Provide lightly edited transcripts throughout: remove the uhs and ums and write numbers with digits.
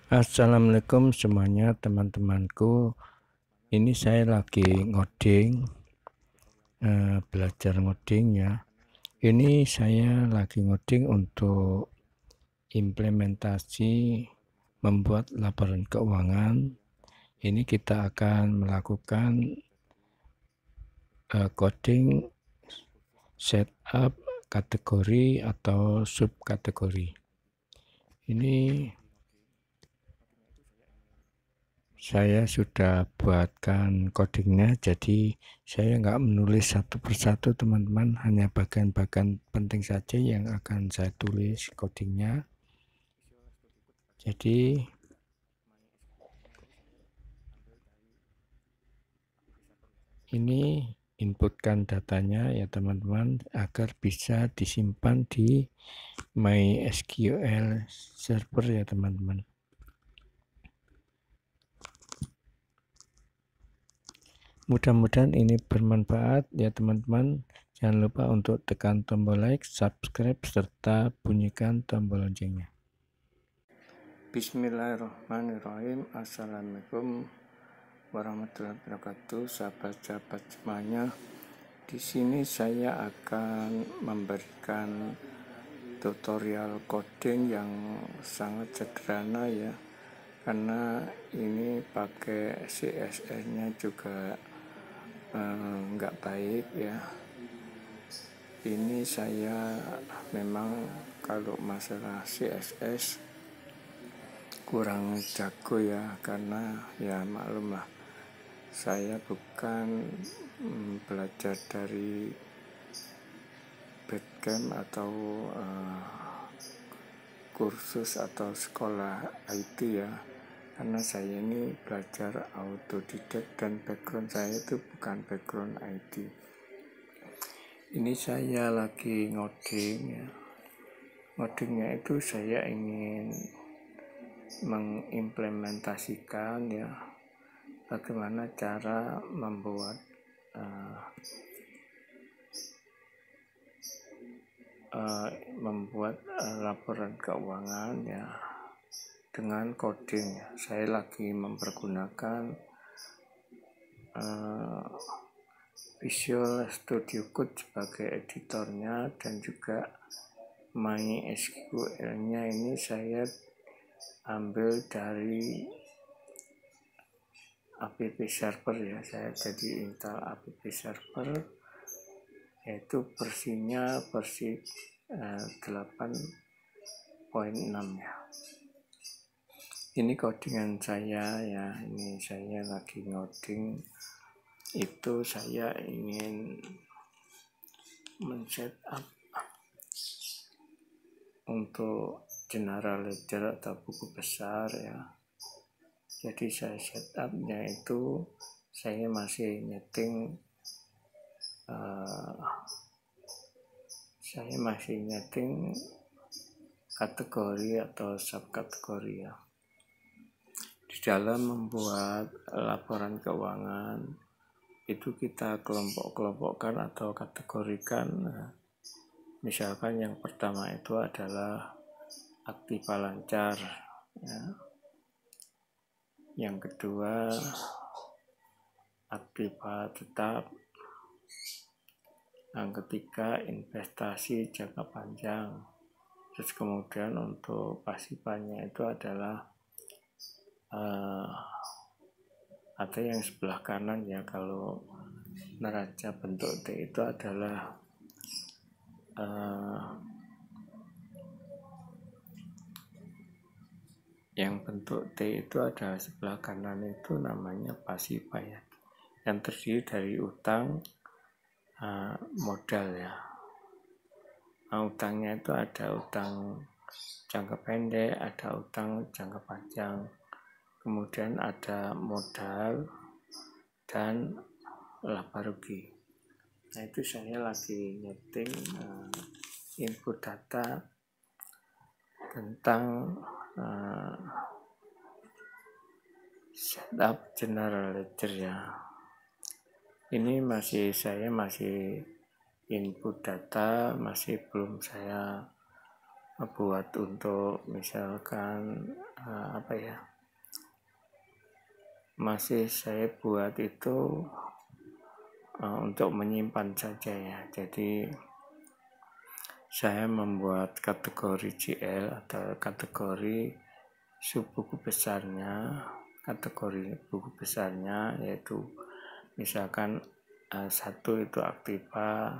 Assalamualaikum semuanya teman-temanku. Ini saya lagi ngoding, belajar ngoding ya. Ini saya lagi ngoding untuk implementasi membuat laporan keuangan. Ini kita akan melakukan coding setup kategori atau subkategori. Ini saya sudah buatkan codingnya, jadi saya nggak menulis satu persatu teman-teman, hanya bagian-bagian penting saja yang akan saya tulis codingnya. Jadi ini inputkan datanya ya teman-teman, agar bisa disimpan di MySQL server ya teman-teman. Mudah-mudahan ini bermanfaat ya teman-teman. Jangan lupa untuk tekan tombol like, subscribe, serta bunyikan tombol loncengnya. Bismillahirrahmanirrahim. Assalamualaikum warahmatullahi wabarakatuh, sahabat-sahabat semuanya. Di sini saya akan memberikan tutorial coding yang sangat sederhana ya, karena ini pakai CSS-nya juga nggak baik ya. Ini saya memang kalau masalah CSS kurang jago ya, karena ya maklumlah saya bukan belajar dari bootcamp atau kursus atau sekolah IT ya, karena saya ini belajar autodidak dan background saya itu bukan background IT. Ini saya lagi ngoding ya. Ngodingnya itu saya ingin mengimplementasikan ya, bagaimana cara membuat laporan keuangan ya dengan coding. Saya lagi mempergunakan Visual Studio Code sebagai editornya, dan juga MySQL-nya ini saya ambil dari app server ya. Saya jadi install app server, yaitu versinya versi 8.6 ya. Ini codingan saya ya. Ini saya lagi ngoding, itu saya ingin men-setup untuk general ledger atau buku besar ya. Jadi saya setupnya itu saya masih nyeting kategori atau subkategori ya. Di dalam membuat laporan keuangan itu kita kelompok-kelompokkan atau kategorikan. Misalkan yang pertama itu adalah aktiva lancar ya. Yang kedua aktiva tetap. Yang ketiga investasi jangka panjang. Terus kemudian untuk pasifanya itu adalah atau yang sebelah kanan ya, kalau neraca bentuk T itu adalah yang bentuk T itu ada sebelah kanan, itu namanya pasifa ya, yang terdiri dari utang modal ya. Utangnya itu ada utang jangka pendek, ada utang jangka panjang, kemudian ada modal dan laba rugi. Nah itu saya lagi nyeting input data tentang setup general ledger ya. Ini saya masih input data, masih belum saya buat untuk misalkan masih saya buat itu untuk menyimpan saja ya. Jadi saya membuat kategori GL atau kategori subbuku besarnya, kategori buku besarnya yaitu misalkan satu itu Aktiva,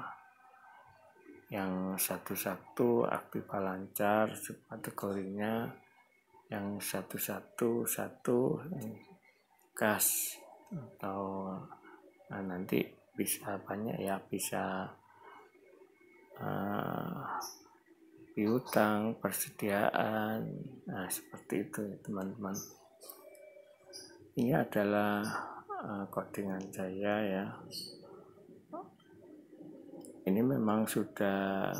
yang satu Aktiva lancar subkategorinya, yang satu gas, atau nanti bisa banyak ya, bisa piutang, persediaan, seperti itu teman-teman. Ini adalah codingan saya ya. Ini memang sudah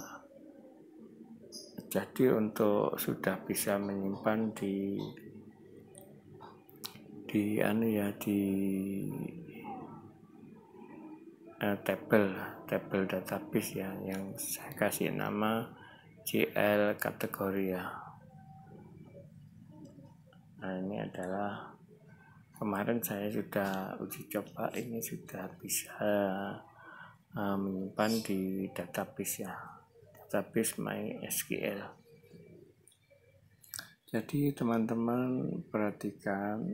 jadi untuk sudah bisa menyimpan di tabel database ya, yang saya kasih nama GL kategori ya. Nah, ini adalah kemarin saya sudah uji coba, ini sudah bisa menyimpan di database ya, database MySQL. Jadi teman-teman perhatikan,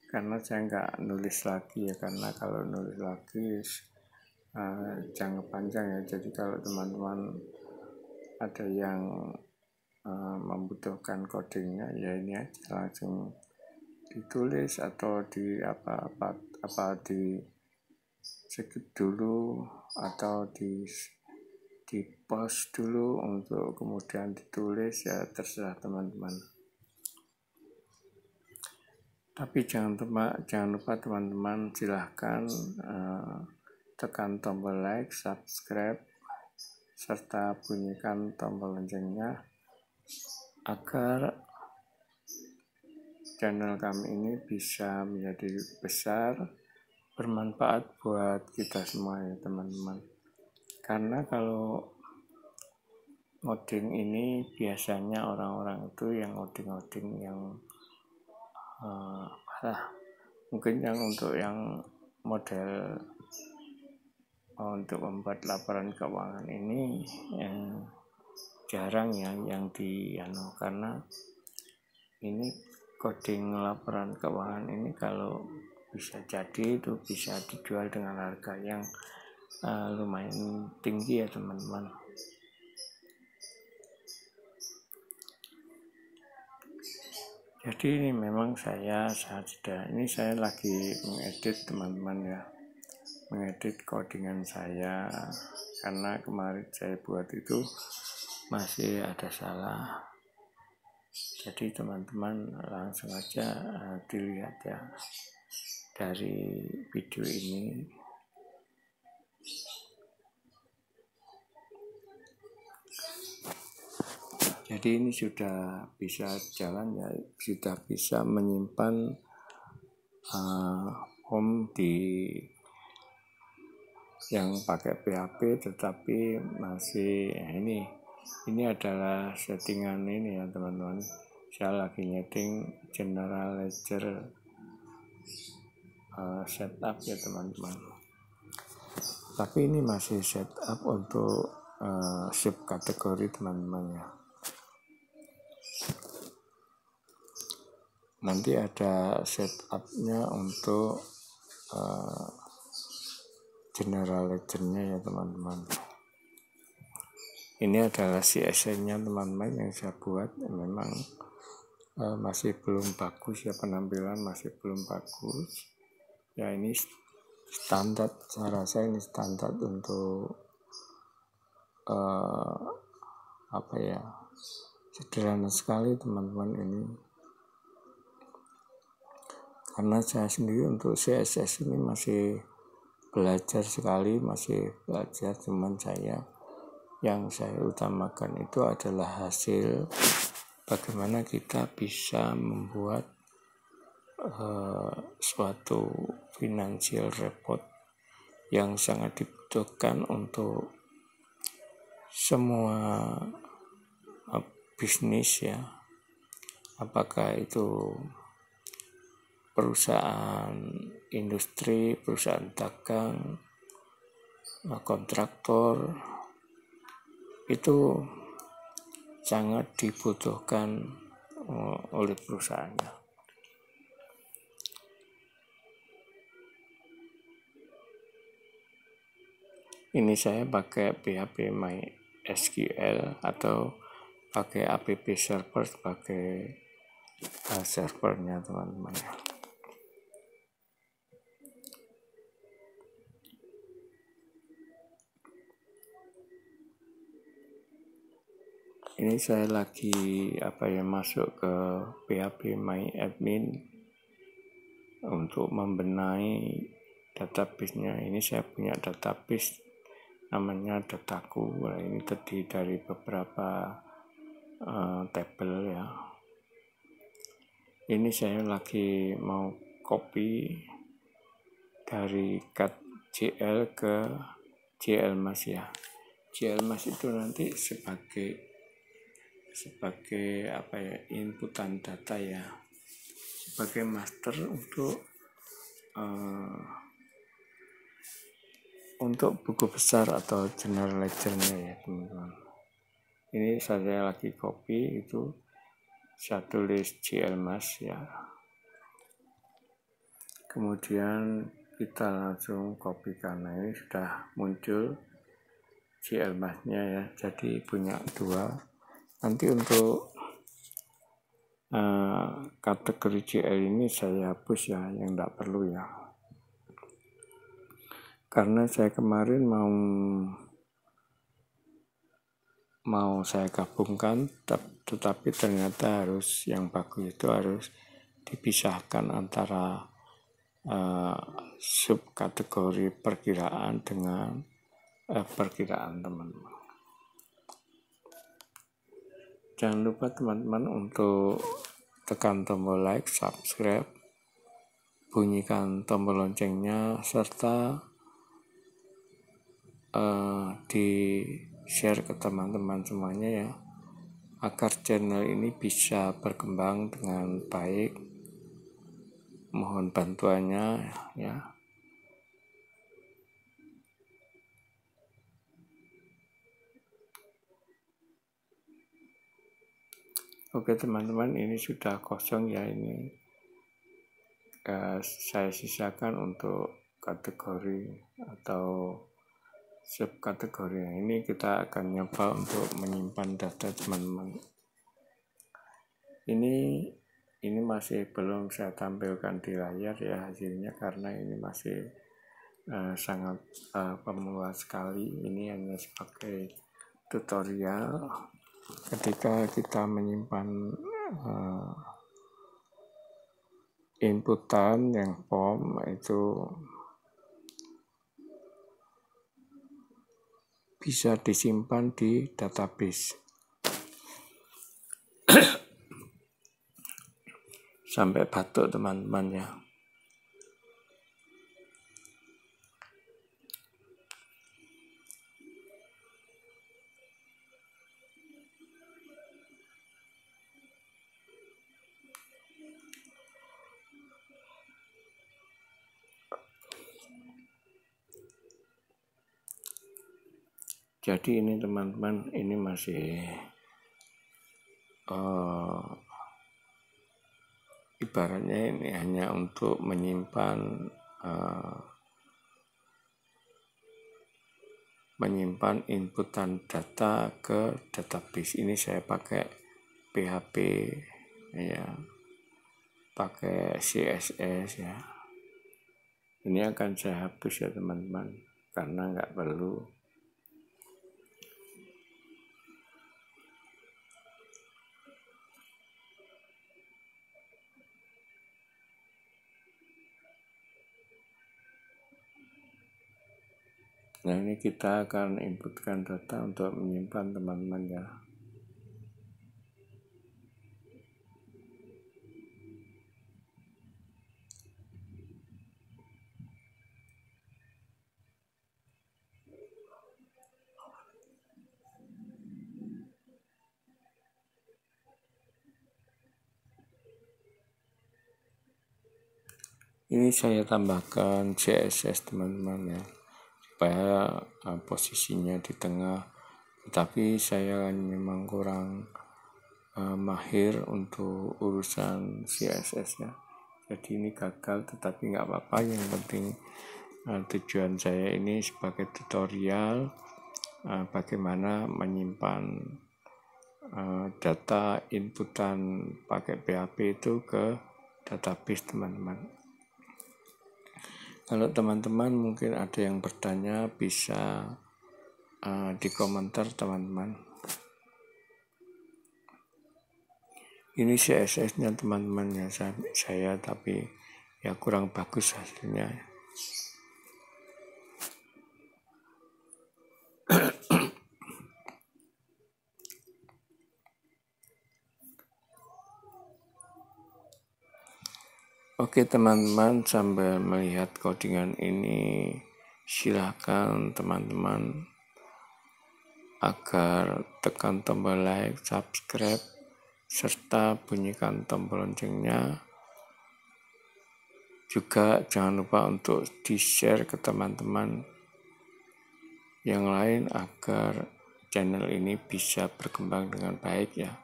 karena saya nggak nulis lagi ya, karena kalau nulis lagi jangka panjang ya. Jadi kalau teman-teman ada yang membutuhkan codingnya ya, ini aja langsung ditulis atau di di skip dulu atau di post dulu untuk kemudian ditulis ya, terserah teman-teman. Tapi jangan lupa teman-teman, silahkan tekan tombol like, subscribe, serta bunyikan tombol loncengnya agar channel kami ini bisa menjadi besar, bermanfaat buat kita semua ya teman-teman. Karena kalau ngoding ini biasanya orang-orang itu yang ngoding yang mungkin yang untuk yang model untuk membuat laporan keuangan ini jarang ya yang karena ini coding laporan keuangan ini kalau bisa jadi itu bisa dijual dengan harga yang lumayan tinggi ya teman-teman. Jadi ini memang saya lagi mengedit teman-teman ya, mengedit codingan saya, karena kemarin saya buat itu masih ada salah. Jadi teman-teman langsung aja dilihat ya dari video ini. Jadi ini sudah bisa jalan ya, sudah bisa menyimpan home di yang pakai PHP, tetapi masih ini adalah settingan ini ya teman-teman. Saya lagi nyeting general ledger setup ya teman-teman. Tapi ini masih setup untuk subkategori teman-teman ya. Nanti ada setupnya untuk general ledgernya ya teman-teman. Ini adalah CSS-nya teman-teman yang saya buat, memang masih belum bagus ya, penampilan masih belum bagus ya. Ini standar, saya rasa ini standar untuk sederhana sekali teman-teman ini. Karena saya sendiri untuk CSS ini masih belajar sekali, cuman yang saya utamakan itu adalah hasil bagaimana kita bisa membuat suatu financial report yang sangat dibutuhkan untuk semua bisnis ya, apakah itu perusahaan industri, perusahaan dagang, kontraktor, itu sangat dibutuhkan oleh perusahaannya. Ini saya pakai PHP MySQL atau pakai app server sebagai servernya teman-teman. Ini saya lagi masuk ke PHP MyAdmin untuk membenahi database-nya. Ini saya punya database namanya Dataku. Ini terdiri dari beberapa tabel ya. Ini saya lagi mau copy dari cat.jl ke JLmas ya. JLmas itu nanti sebagai inputan data ya, sebagai master untuk buku besar atau general ledger-nya ya teman-teman. Ini saya lagi copy, itu saya tulis JLmas ya, kemudian kita langsung copy karena ini sudah muncul JLmas-nya ya, jadi punya dua. Nanti untuk kategori JL ini saya hapus ya, yang tidak perlu ya, karena saya kemarin mau saya gabungkan, tetapi ternyata yang bagus itu harus dipisahkan antara subkategori perkiraan dengan perkiraan teman-teman. Jangan lupa teman-teman untuk tekan tombol like, subscribe, bunyikan tombol loncengnya, serta di share ke teman-teman semuanya ya, agar channel ini bisa berkembang dengan baik. Mohon bantuannya ya. Oke teman-teman, ini sudah kosong ya, ini saya sisakan untuk kategori atau subkategori. Ini kita akan nyoba untuk menyimpan data teman-teman. Ini masih belum saya tampilkan di layar ya hasilnya, karena ini masih sangat pemula sekali. Ini hanya sebagai tutorial ketika kita menyimpan inputan yang form, itu bisa disimpan di database. Sampai batuk teman-teman ya. Jadi ini teman-teman, ini masih ibaratnya ini hanya untuk menyimpan inputan data ke database. Ini saya pakai PHP ya, pakai CSS ya. Ini akan saya hapus ya teman-teman, karena nggak perlu. Nah ini kita akan inputkan data untuk menyimpan teman-teman ya. Ini saya tambahkan CSS teman-teman ya, supaya posisinya di tengah, tapi saya memang kurang mahir untuk urusan CSS ya, jadi ini gagal, tetapi nggak apa-apa. Yang penting tujuan saya ini sebagai tutorial bagaimana menyimpan data inputan pakai PHP itu ke database teman-teman. Kalau teman-teman mungkin ada yang bertanya, bisa di komentar teman-teman. Ini CSS-nya teman-teman ya, saya tapi ya kurang bagus hasilnya. Oke teman-teman, sambil melihat codingan ini, silakan teman-teman agar tekan tombol like, subscribe, serta bunyikan tombol loncengnya. Juga jangan lupa untuk di-share ke teman-teman yang lain agar channel ini bisa berkembang dengan baik ya.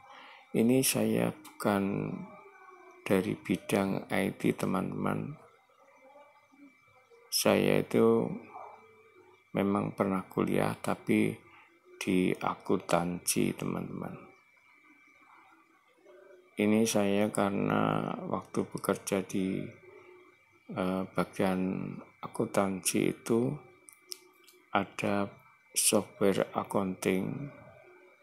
Ini saya bukan dari bidang IT teman-teman. Saya itu memang pernah kuliah tapi di akuntansi teman-teman. Ini saya karena waktu bekerja di bagian akuntansi itu ada software accounting,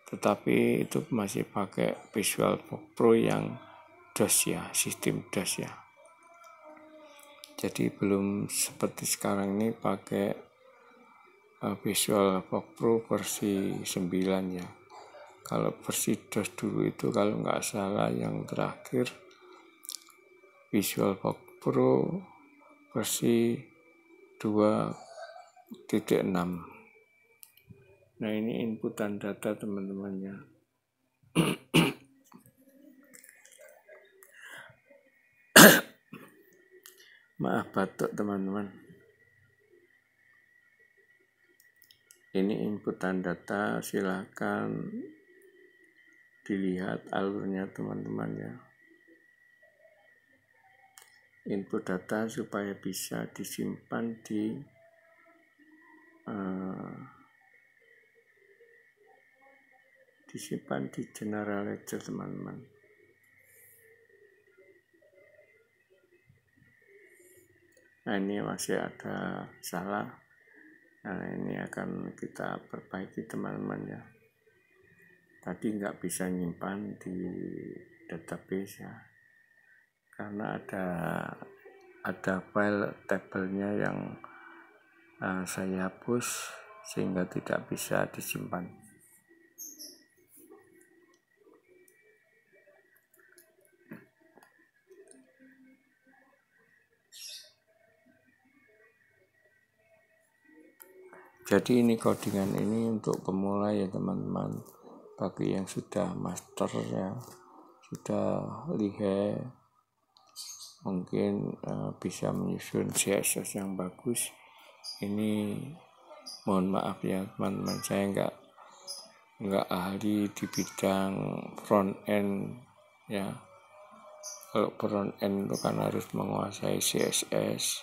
tetapi itu masih pakai Visual Pro yang DOS ya, sistem DOS ya. Jadi belum seperti sekarang ini pakai Visual Pro versi 9 ya. Kalau versi DOS dulu itu kalau nggak salah yang terakhir Visual Pro versi 2.6. Nah ini inputan data teman-temannya. Maaf batuk teman-teman. Ini inputan data, silakan dilihat alurnya teman-teman ya. Input data supaya bisa disimpan di General Ledger teman-teman. Nah ini masih ada salah. Nah ini akan kita perbaiki teman-teman ya. Tadi nggak bisa nyimpan di database ya, karena ada file tabelnya yang saya hapus sehingga tidak bisa disimpan. Jadi ini codingan ini untuk pemula ya teman-teman. Bagi yang sudah master ya, sudah lihai, mungkin bisa menyusun CSS yang bagus. Ini mohon maaf ya teman-teman, saya nggak ahli di bidang front end ya. Kalau front end itu kan harus menguasai CSS.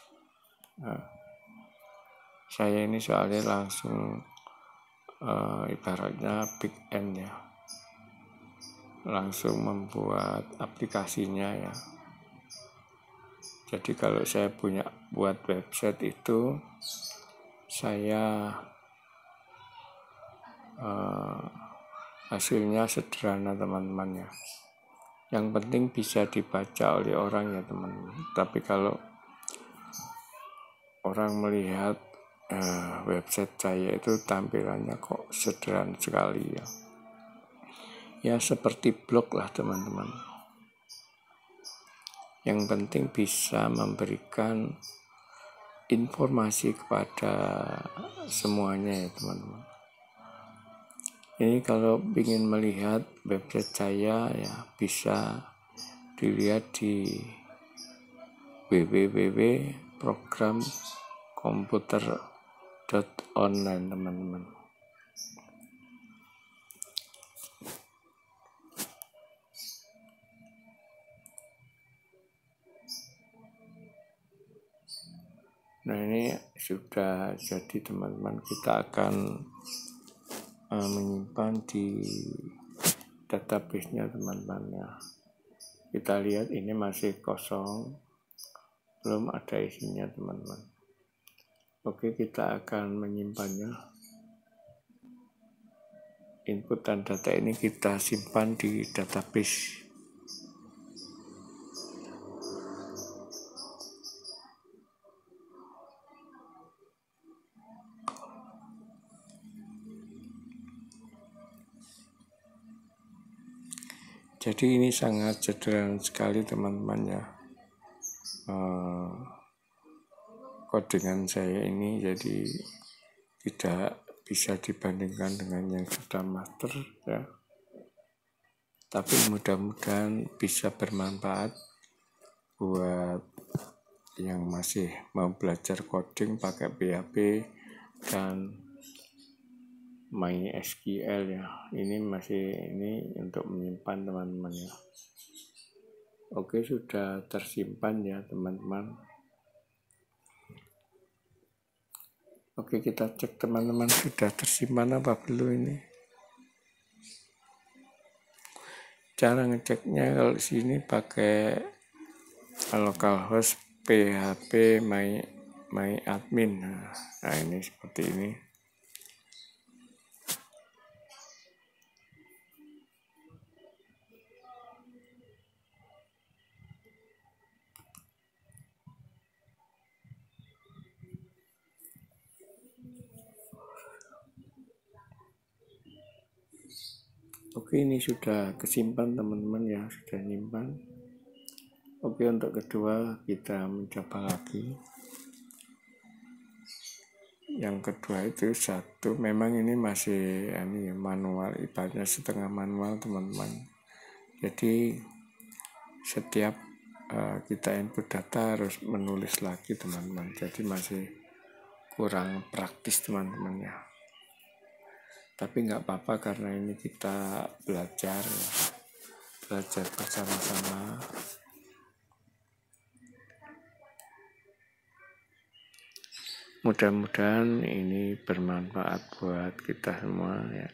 Saya ini soalnya langsung ibaratnya big end ya, langsung membuat aplikasinya ya. Jadi kalau saya buat website itu saya hasilnya sederhana teman-teman ya. Yang penting bisa dibaca oleh orang ya teman-teman. Tapi kalau orang melihat website saya itu tampilannya kok sederhana sekali ya. Ya seperti blog lah teman-teman. Yang penting bisa memberikan informasi kepada semuanya ya teman-teman. Ini kalau ingin melihat website saya ya bisa dilihat di www.programkomputer.online teman-teman. Nah, ini sudah jadi teman-teman, kita akan menyimpan di database-nya teman-teman ya. Kita lihat ini masih kosong, belum ada isinya teman-teman. Oke, kita akan menyimpannya. Input dan data ini kita simpan di database. Jadi ini sangat sederhana sekali teman-teman ya. Codingan saya ini jadi tidak bisa dibandingkan dengan yang sudah master ya. Tapi mudah-mudahan bisa bermanfaat buat yang masih mau belajar coding pakai PHP dan MySQL ya. Ini untuk menyimpan teman-teman ya. Oke, sudah tersimpan ya teman-teman. Oke, kita cek teman-teman sudah tersimpan apa belum ini. Cara ngeceknya kalau di sini pakai localhost php my admin. Nah, ini seperti ini. Oke, ini sudah kesimpan teman-teman ya, sudah nyimpan. Oke, untuk kedua kita mencoba lagi. Yang kedua itu satu, memang ini masih manual, ibaratnya setengah manual teman-teman. Jadi setiap kita input data harus menulis lagi teman-teman. Jadi masih kurang praktis teman-teman ya. Tapi nggak apa-apa karena ini kita belajar bersama-sama. Mudah-mudahan ini bermanfaat buat kita semua ya.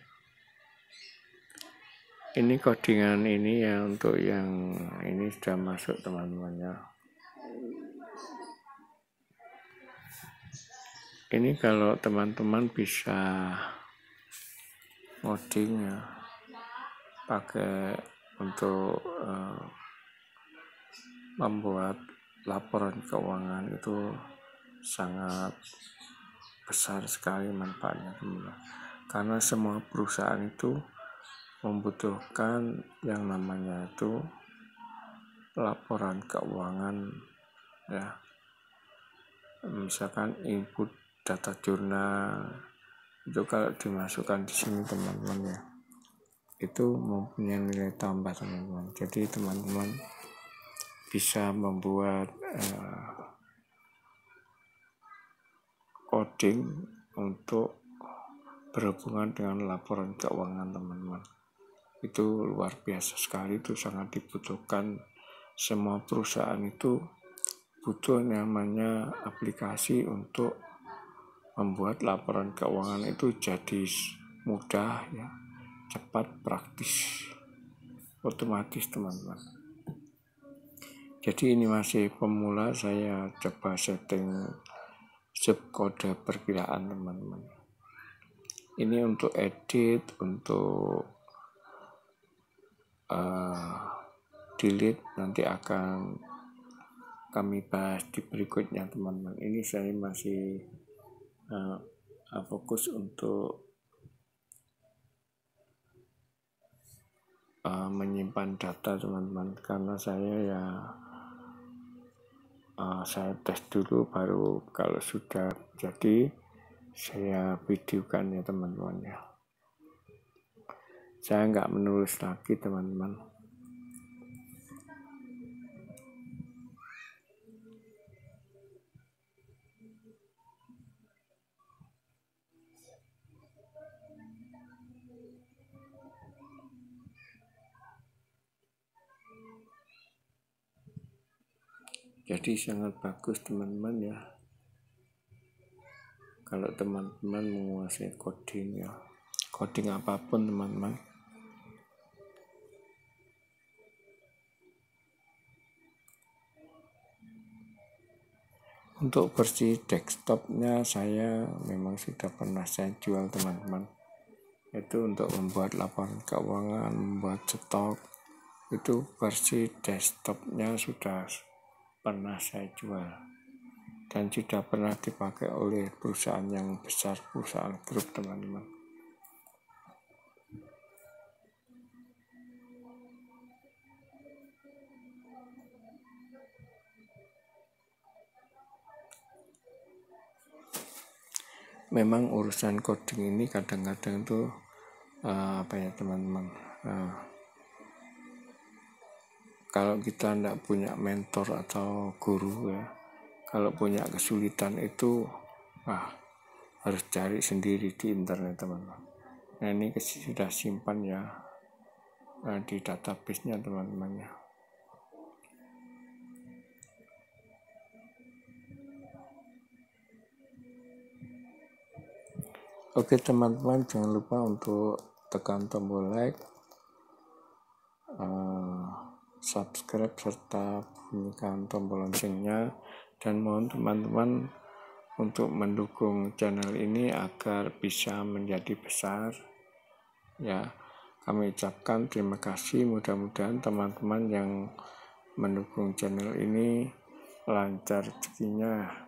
Ini codingan ini ya, untuk yang ini sudah masuk teman-teman ya. Ini kalau teman-teman bisa ngoding ya, pakai untuk membuat laporan keuangan itu sangat besar sekali manfaatnya teman-teman. Karena semua perusahaan itu membutuhkan yang namanya itu laporan keuangan ya. Misalkan input data jurnal itu kalau dimasukkan di sini teman-teman ya, itu mempunyai nilai tambah teman-teman. Jadi teman-teman bisa membuat coding untuk berhubungan dengan laporan keuangan teman-teman. Itu luar biasa sekali, itu sangat dibutuhkan. Semua perusahaan itu butuh namanya aplikasi untuk membuat laporan keuangan itu jadi mudah ya, cepat, praktis, otomatis teman-teman. Jadi ini masih pemula, saya coba setting subkode perkiraan teman-teman. Ini untuk edit, untuk delete nanti akan kami bahas di berikutnya teman-teman. Ini saya masih fokus untuk menyimpan data teman-teman, karena saya tes dulu, baru kalau sudah jadi saya videokan ya teman-teman ya. Saya nggak menulis lagi teman-teman. Jadi sangat bagus teman-teman ya, kalau teman-teman menguasai coding ya, coding apapun teman-teman. Untuk versi desktopnya saya memang sudah pernah saya jual teman-teman. Itu untuk membuat laporan keuangan, membuat stok, itu versi desktopnya sudah pernah saya jual dan sudah pernah dipakai oleh perusahaan yang besar, perusahaan grup teman-teman. Memang urusan coding ini kadang-kadang tuh teman-teman, kalau kita tidak punya mentor atau guru ya, kalau punya kesulitan itu harus cari sendiri di internet teman-teman. Nah ini sudah simpan ya di database-nya teman-teman ya. Oke teman-teman, jangan lupa untuk tekan tombol like, subscribe serta bunyikan tombol loncengnya, dan mohon teman-teman untuk mendukung channel ini agar bisa menjadi besar ya. Kami ucapkan terima kasih, mudah-mudahan teman-teman yang mendukung channel ini lancar rezekinya,